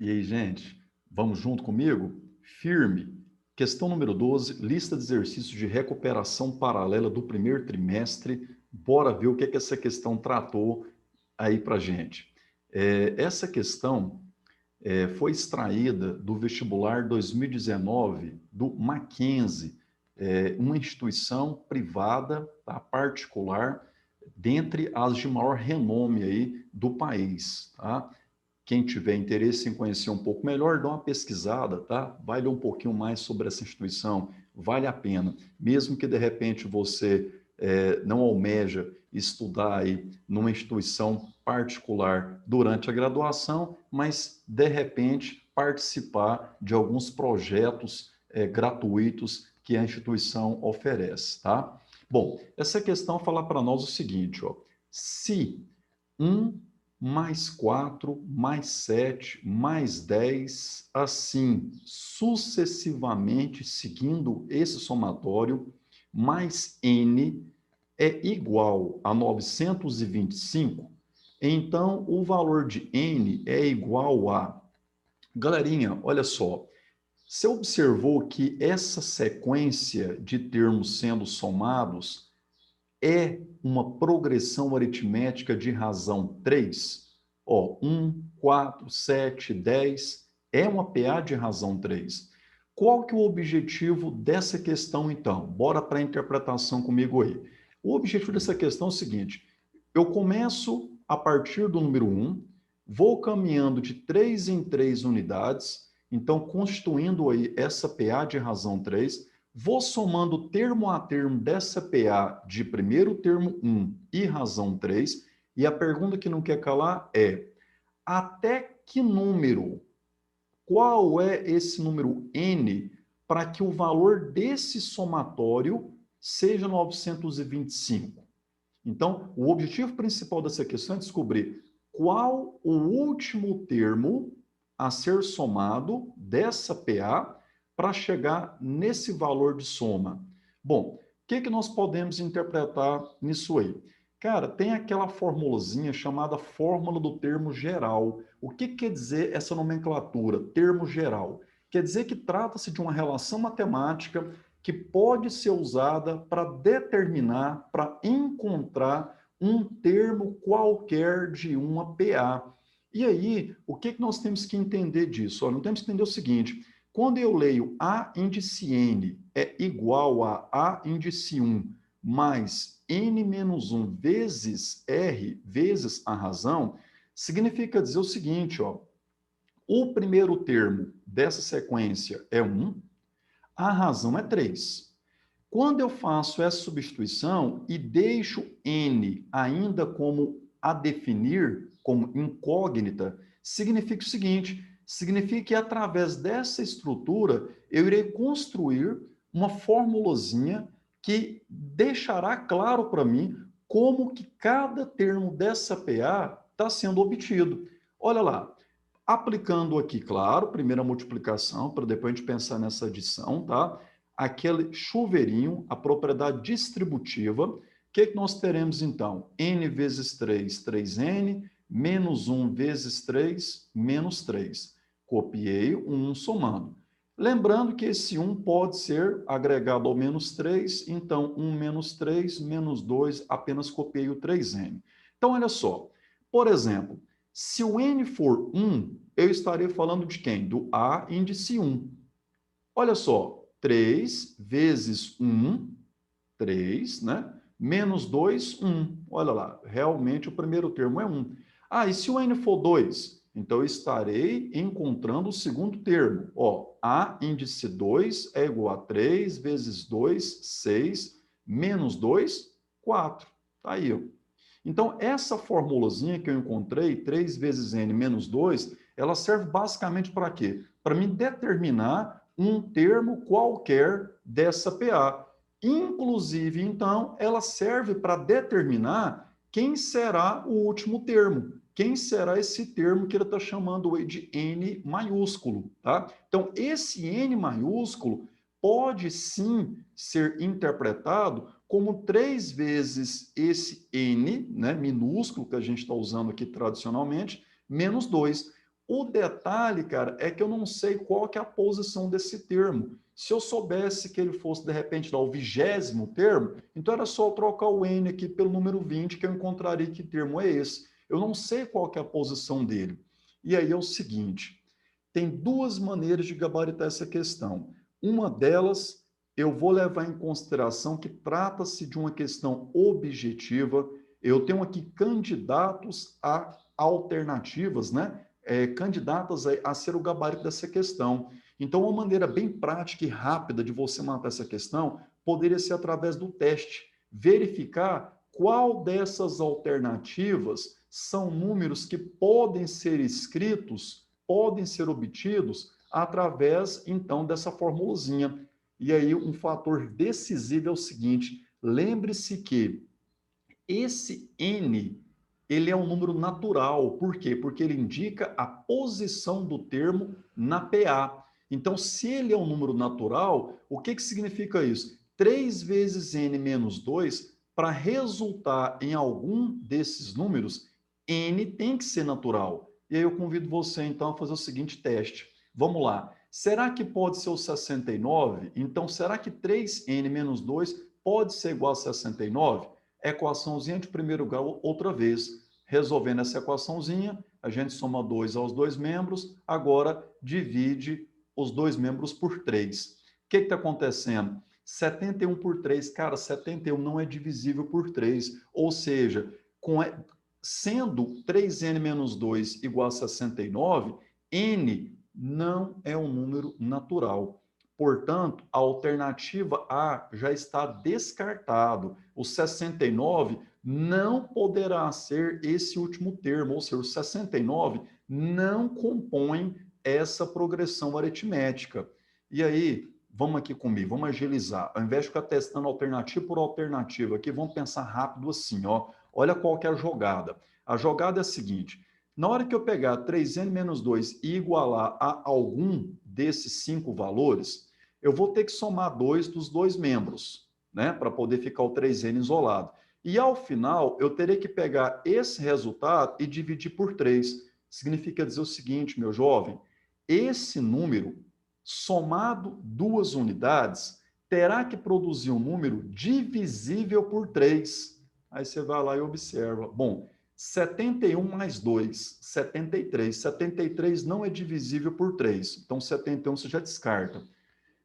E aí, gente, vamos junto comigo? Firme. Questão número 12, lista de exercícios de recuperação paralela do primeiro trimestre. Bora ver o que essa questão tratou aí para gente. Essa questão foi extraída do vestibular 2019 do Mackenzie, uma instituição privada, tá, particular, dentre as de maior renome aí do país, tá? Quem tiver interesse em conhecer um pouco melhor, dá uma pesquisada, tá? Vai ler um pouquinho mais sobre essa instituição, vale a pena. Mesmo que de repente você não almeja estudar aí numa instituição particular durante a graduação, mas de repente participar de alguns projetos gratuitos que a instituição oferece, tá? Bom, essa questão fala para nós o seguinte, ó, se um mais 4, mais 7, mais 10, assim sucessivamente, seguindo esse somatório, mais n é igual a 925, então o valor de n é igual a... Galerinha, olha só, você observou que essa sequência de termos sendo somados é uma progressão aritmética de razão 3? Ó, 1, 4, 7, 10 é uma PA de razão 3. Qual que é o objetivo dessa questão, então? Bora para a interpretação comigo aí. O objetivo dessa questão é o seguinte: eu começo a partir do número 1, vou caminhando de 3 em 3 unidades, então constituindo aí essa PA de razão 3, vou somando termo a termo dessa PA de primeiro termo 1 e razão 3, e a pergunta que não quer calar é: até que número? Qual é esse número n para que o valor desse somatório seja 925? Então, o objetivo principal dessa questão é descobrir qual o último termo a ser somado dessa PA para chegar nesse valor de soma. Bom, o que nós podemos interpretar nisso aí? Cara, tem aquela formulazinha chamada fórmula do termo geral. O que quer dizer essa nomenclatura, termo geral? Quer dizer que trata-se de uma relação matemática que pode ser usada para determinar, para encontrar um termo qualquer de uma PA. E aí, o que nós temos que entender disso? Nós temos que entender o seguinte: quando eu leio A índice N é igual a A índice 1 mais N menos 1 vezes R vezes a razão, significa dizer o seguinte, ó, o primeiro termo dessa sequência é 1, a razão é 3. Quando eu faço essa substituição e deixo N ainda como a definir, como incógnita, significa o seguinte: significa que através dessa estrutura eu irei construir uma formulazinha que deixará claro para mim como que cada termo dessa PA está sendo obtido. Olha lá, aplicando aqui, claro, primeira multiplicação, para depois a gente pensar nessa adição, tá? Aquele chuveirinho, a propriedade distributiva. O que nós teremos então? N vezes 3, 3N, menos 1 vezes 3, menos 3. Copiei o 1 somando. Lembrando que esse 1 pode ser agregado ao menos 3, então 1 menos 3, menos 2, apenas copiei o 3N. Então, olha só. Por exemplo, se o N for 1, eu estarei falando de quem? Do A índice 1. Olha só, 3 vezes 1, 3, né? Menos 2, 1. Olha lá, realmente o primeiro termo é 1. Ah, e se o N for 2? Então, eu estarei encontrando o segundo termo. Ó, A índice 2 é igual a 3 vezes 2, 6, menos 2, 4. Tá aí, ó. Então, essa formulazinha que eu encontrei, 3 vezes n menos 2, ela serve basicamente para quê? Para me determinar um termo qualquer dessa PA. Inclusive, então, ela serve para determinar quem será o último termo. Quem será esse termo que ele está chamando de N maiúsculo, tá? Então, esse N maiúsculo pode sim ser interpretado como 3 vezes esse N, né, minúsculo, que a gente está usando aqui tradicionalmente, menos 2. O detalhe, cara, é que eu não sei qual que é a posição desse termo. Se eu soubesse que ele fosse, de repente, lá, o 20º termo, então era só eu trocar o N aqui pelo número 20, que eu encontraria que termo é esse. Eu não sei qual que é a posição dele. E aí é o seguinte, tem duas maneiras de gabaritar essa questão. Uma delas, eu vou levar em consideração que trata-se de uma questão objetiva. Eu tenho aqui candidatos a alternativas, né? Candidatas a ser o gabarito dessa questão. Então, uma maneira bem prática e rápida de você matar essa questão poderia ser através do teste. Verificar qual dessas alternativas são números que podem ser escritos, podem ser obtidos através, então, dessa formulazinha. E aí, um fator decisivo é o seguinte: lembre-se que esse N, ele é um número natural. Por quê? Porque ele indica a posição do termo na PA. Então, se ele é um número natural, o que significa isso? 3 vezes N menos 2, para resultar em algum desses números, N tem que ser natural. E aí eu convido você, então, a fazer o seguinte teste. Vamos lá. Será que pode ser o 69? Então, será que 3N menos 2 pode ser igual a 69? Equaçãozinha de primeiro grau outra vez. Resolvendo essa equaçãozinha, a gente soma 2 aos dois membros, agora divide os dois membros por 3. O que está acontecendo? 71 por 3, cara, 71 não é divisível por 3, ou seja, sendo 3n menos 2 igual a 69, n não é um número natural. Portanto, a alternativa A já está descartado. O 69 não poderá ser esse último termo, ou seja, o 69 não compõe essa progressão aritmética. E aí, vamos aqui comigo, vamos agilizar. Ao invés de ficar testando alternativa por alternativa, aqui vamos pensar rápido assim, ó. Olha qual que é a jogada. A jogada é a seguinte: na hora que eu pegar 3n menos 2 e igualar a algum desses 5 valores, eu vou ter que somar 2 dos dois membros, né, para poder ficar o 3n isolado. E ao final, eu terei que pegar esse resultado e dividir por 3. Significa dizer o seguinte, meu jovem, esse número, somado duas unidades, terá que produzir um número divisível por 3. Aí você vai lá e observa. Bom, 71 mais 2, 73. 73 não é divisível por 3. Então, 71 você já descarta.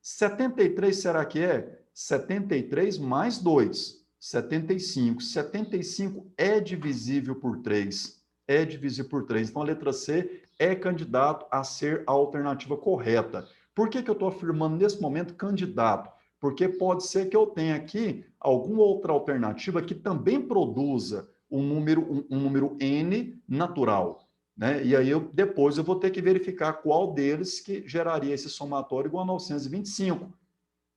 73 será que é? 73 mais 2, 75. 75 é divisível por 3. É divisível por 3. Então, a letra C é candidato a ser a alternativa correta. Por que eu estou afirmando nesse momento candidato? Porque pode ser que eu tenha aqui alguma outra alternativa que também produza um número N natural. Né? E aí depois eu vou ter que verificar qual deles que geraria esse somatório igual a 925.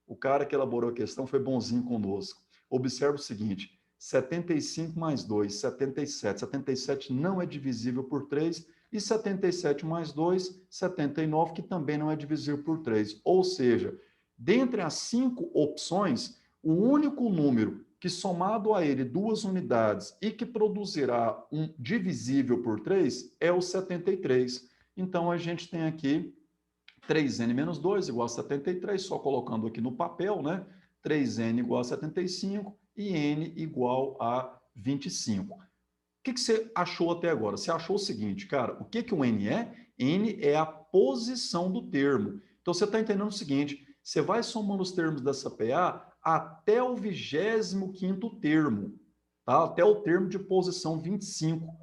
O cara que elaborou a questão foi bonzinho conosco. Observe o seguinte: 75 mais 2, 77. 77 não é divisível por 3, e 77 mais 2, 79, que também não é divisível por 3. Ou seja, dentre as 5 opções, o único número que, somado a ele duas unidades e que produzirá um divisível por 3 é o 73. Então, a gente tem aqui 3n menos 2 igual a 73, só colocando aqui no papel, né? 3n igual a 75 e n igual a 25. O que você achou até agora? Você achou o seguinte, cara, o que o n é? N é a posição do termo. Então, você está entendendo o seguinte, você vai somando os termos dessa PA até o 25º termo, tá? Até o termo de posição 25.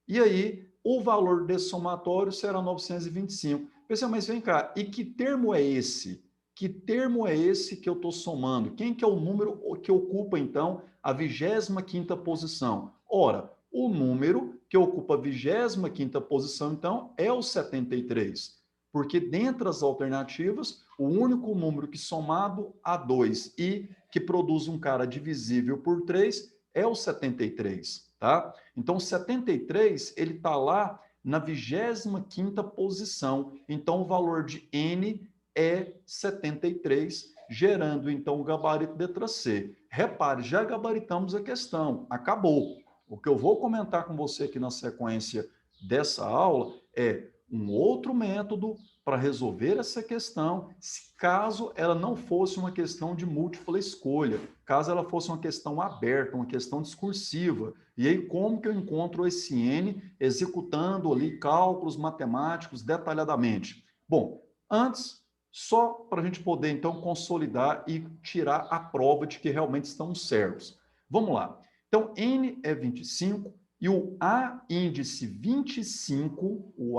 E aí, o valor desse somatório será 925. Pensei, mas vem cá, e que termo é esse? Que termo é esse que eu estou somando? Quem que é o número que ocupa, então, a 25ª posição? Ora, o número que ocupa a 25ª posição, então, é o 73. Porque dentre as alternativas, o único número que somado a 2 e que produz um cara divisível por 3 é o 73, tá? Então, o 73, ele está lá na 25ª posição. Então, o valor de N é 73, gerando, então, o gabarito letra C. Repare, já gabaritamos a questão, acabou. O que eu vou comentar com você aqui na sequência dessa aula é um outro método para resolver essa questão, se caso ela não fosse uma questão de múltipla escolha, caso ela fosse uma questão aberta, uma questão discursiva. E aí, como que eu encontro esse N executando ali cálculos matemáticos detalhadamente? Bom, antes, só para a gente poder, então, consolidar e tirar a prova de que realmente estamos certos. Vamos lá. Então, N é 25, e o A índice 25, o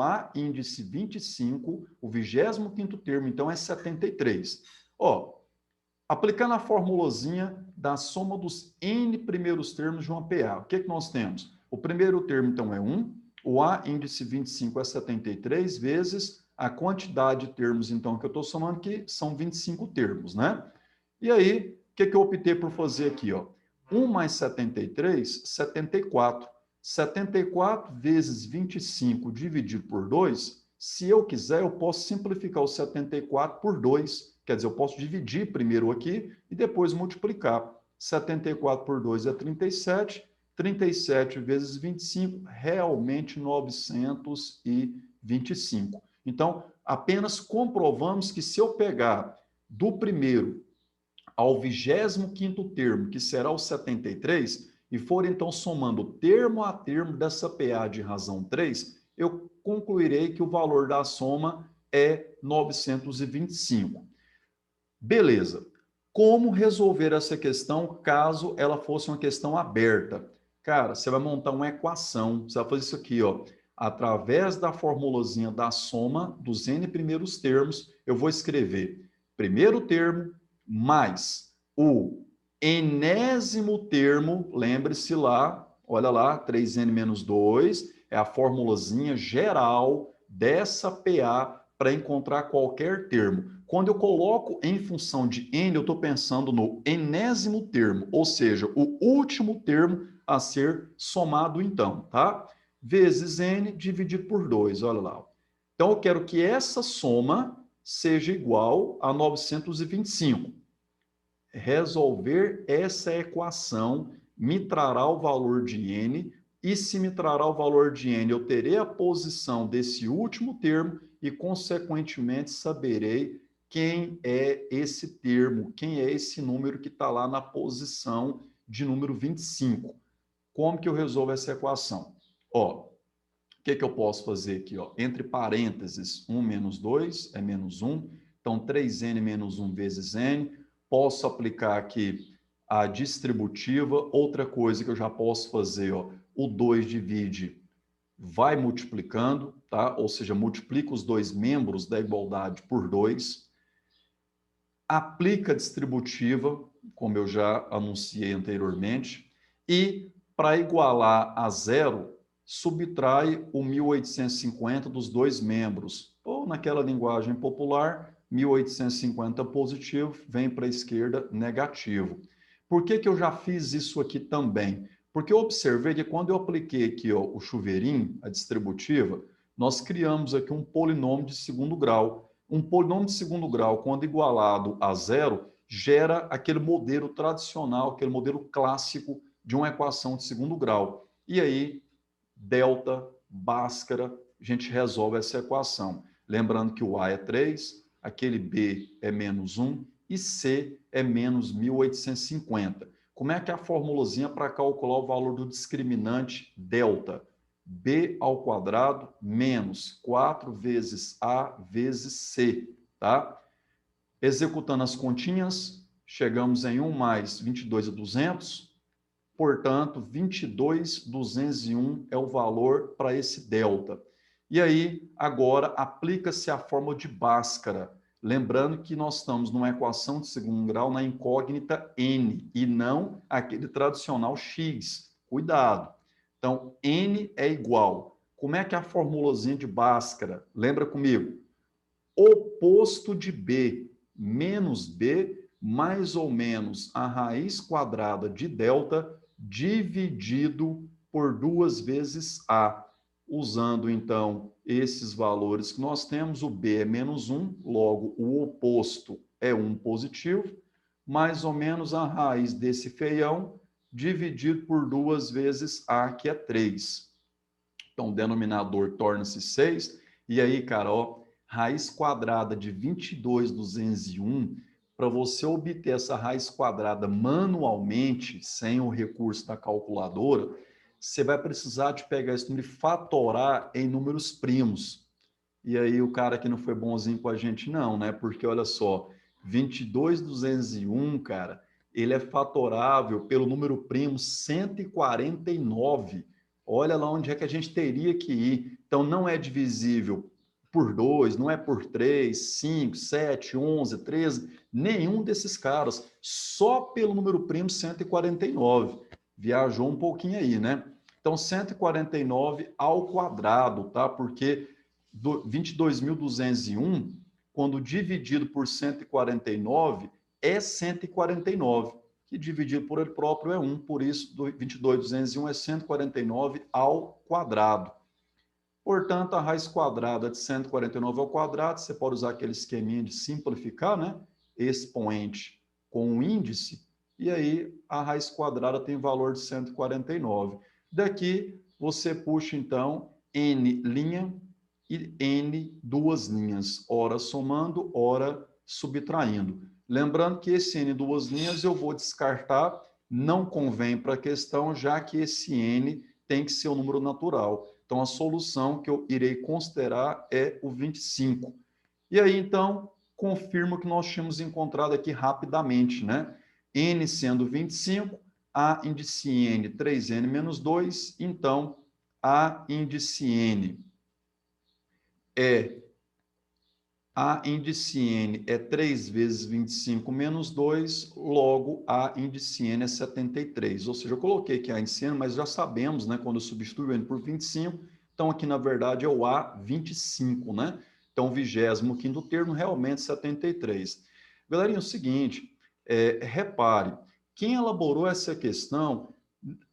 25º termo, então, é 73. Ó, aplicando a formulazinha da soma dos N primeiros termos de uma PA, o que que nós temos? O primeiro termo, então, é 1, o A índice 25 é 73, vezes a quantidade de termos, então, que eu estou somando aqui, são 25 termos, né? E aí, o que que eu optei por fazer aqui, ó? 1 mais 73, 74. 74 vezes 25 dividido por 2, se eu quiser, eu posso simplificar o 74 por 2. Quer dizer, eu posso dividir primeiro aqui e depois multiplicar. 74 por 2 é 37. 37 vezes 25, realmente 925. Então, apenas comprovamos que se eu pegar do primeiro ao 25º termo, que será o 73, e for então somando termo a termo dessa PA de razão 3, eu concluirei que o valor da soma é 925. Beleza. Como resolver essa questão caso ela fosse uma questão aberta? Cara, você vai montar uma equação, você vai fazer isso aqui, ó. Através da formulazinha da soma dos N primeiros termos, eu vou escrever primeiro termo mais o enésimo termo, lembre-se lá, olha lá, 3N menos 2, é a formulazinha geral dessa PA para encontrar qualquer termo. Quando eu coloco em função de n, eu estou pensando no enésimo termo, ou seja, o último termo a ser somado então, tá? Vezes n dividido por 2, olha lá. Então, eu quero que essa soma seja igual a 925. Resolver essa equação me trará o valor de n, e se me trará o valor de n, eu terei a posição desse último termo e, consequentemente, saberei quem é esse termo, quem é esse número que está lá na posição de número 25. Como que eu resolvo essa equação? Ó, o que eu posso fazer aqui? Ó? Entre parênteses, 1 menos 2 é menos 1. Então, 3n menos 1 vezes n. Posso aplicar aqui a distributiva. Outra coisa que eu já posso fazer, ó, o 2 divide, vai multiplicando, tá? Ou seja, multiplica os dois membros da igualdade por 2. Aplica a distributiva, como eu já anunciei anteriormente. E, para igualar a zero, subtrai o 1850 dos dois membros. Ou, naquela linguagem popular, 1850 positivo, vem para a esquerda negativo. Por que que eu já fiz isso aqui também? Porque eu observei que quando eu apliquei aqui, ó, o chuveirinho, a distributiva, nós criamos aqui um polinômio de segundo grau. Um polinômio de segundo grau, quando igualado a zero, gera aquele modelo tradicional, aquele modelo clássico de uma equação de segundo grau. E aí, delta, Bhaskara, a gente resolve essa equação. Lembrando que o A é 3, aquele B é menos 1 e C é menos 1850. Como é que é a formulazinha para calcular o valor do discriminante delta? B ao quadrado menos 4 vezes A vezes C, tá? Executando as continhas, chegamos em 1 mais 22 é 200, portanto, 22.201 é o valor para esse delta. E aí, agora, aplica-se a fórmula de Bhaskara. Lembrando que nós estamos numa equação de segundo grau na incógnita n, e não aquele tradicional x. Cuidado. Então, n é igual. Como é que é a formulazinha de Bhaskara? Lembra comigo? Oposto de b menos b, mais ou menos a raiz quadrada de delta, dividido por 2 vezes a. Usando, então, esses valores que nós temos, o b é menos 1, logo o oposto é 1 positivo, mais ou menos a raiz desse feião, dividido por 2 vezes a, que é 3. Então, o denominador torna-se 6, E aí, cara, ó, raiz quadrada de 22.201, para você obter essa raiz quadrada manualmente, sem o recurso da calculadora, você vai precisar de pegar esse número e fatorar em números primos. E aí o cara que não foi bonzinho com a gente não, né? Porque olha só, 22.201, cara, ele é fatorável pelo número primo 149. Olha lá onde é que a gente teria que ir. Então não é divisível por 2, não é por 3, 5, 7, 11, 13, nenhum desses caras, só pelo número primo 149. Viajou um pouquinho aí, né? Então 149 ao quadrado, tá? Porque 22.201, quando dividido por 149, é 149, que dividido por ele próprio é 1, por isso 22.201 é 149 ao quadrado. Portanto, a raiz quadrada de 149 ao quadrado, você pode usar aquele esqueminha de simplificar, né? Expoente com o índice, e aí a raiz quadrada tem valor de 149. Daqui, você puxa, então, n linha e n duas linhas, ora somando, ora subtraindo. Lembrando que esse n duas linhas eu vou descartar, não convém para a questão, já que esse n tem que ser um número natural. Então, a solução que eu irei considerar é o 25. E aí, então, confirmo que nós tínhamos encontrado aqui rapidamente, né? N sendo 25, A índice N 3N menos 2, então, A índice N é A índice N é 3 vezes 25 menos 2, logo A índice N é 73. Ou seja, eu coloquei aqui A índice N, mas já sabemos, né, quando eu substituo N por 25, então aqui na verdade é o A25, né? Então, o 25º termo realmente 73. Galerinha, é o seguinte, repare, quem elaborou essa questão,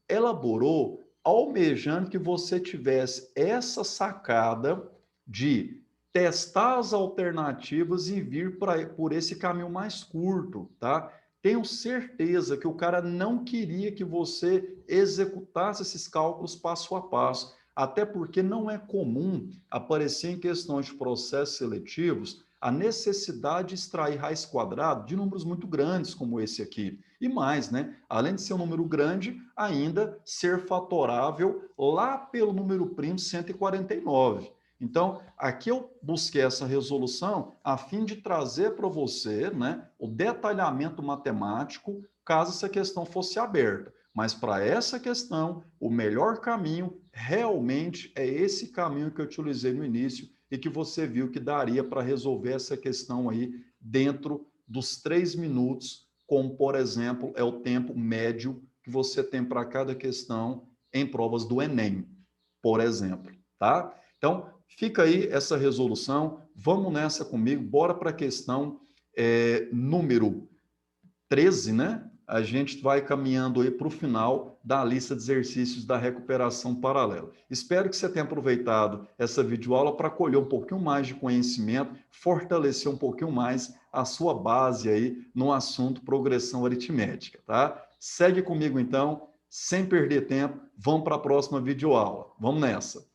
elaborou almejando que você tivesse essa sacada de testar as alternativas e vir por esse caminho mais curto, tá? Tenho certeza que o cara não queria que você executasse esses cálculos passo a passo, até porque não é comum aparecer em questões de processos seletivos a necessidade de extrair raiz quadrada de números muito grandes como esse aqui. E mais, né? Além de ser um número grande, ainda ser fatorável lá pelo número primo 149. Então, aqui eu busquei essa resolução a fim de trazer para você, né, o detalhamento matemático, caso essa questão fosse aberta. Mas para essa questão, o melhor caminho realmente é esse caminho que eu utilizei no início e que você viu que daria para resolver essa questão aí dentro dos 3 minutos, como, por exemplo, é o tempo médio que você tem para cada questão em provas do Enem, por exemplo, tá? Então, fica aí essa resolução, vamos nessa comigo, bora para a questão número 13, né? A gente vai caminhando aí para o final da lista de exercícios da recuperação paralela. Espero que você tenha aproveitado essa videoaula para colher um pouquinho mais de conhecimento, fortalecer um pouquinho mais a sua base aí no assunto progressão aritmética, tá? Segue comigo então, sem perder tempo, vamos para a próxima videoaula. Vamos nessa!